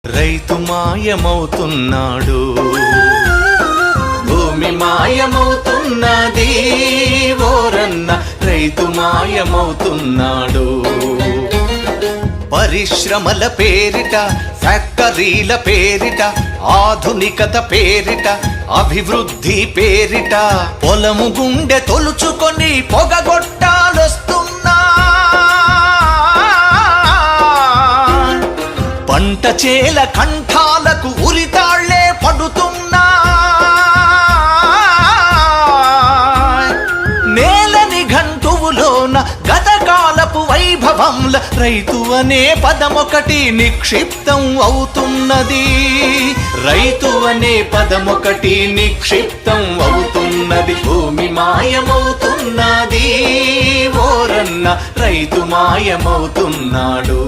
రైతు మాయమవుతున్నాడు, భూమి మాయమవుతున్నది ఓరన్న, రైతు మాయమవుతున్నాడు. పరిశ్రమల పేరిట, ఫ్యాక్టరీల పేరిట, ఆధునికత పేరిట, అభివృద్ధి పేరిట పొలము గుండె తొలుచుకొని పొగగొట్టాలొస్తున్నా. పంట చేల కంఠాలకు ఉరితాళ్లే పడుతున్నా. నేలని గంటువులోన గతకాలపు వైభవంల రైతు అనే పదమొకటి నిక్షిప్తం అవుతున్నది. రైతు అనే పదమొకటి నిక్షిప్తం అవుతున్నది. భూమి మాయమవుతున్నది ఓరన్న, రైతు మాయమవుతున్నాడు.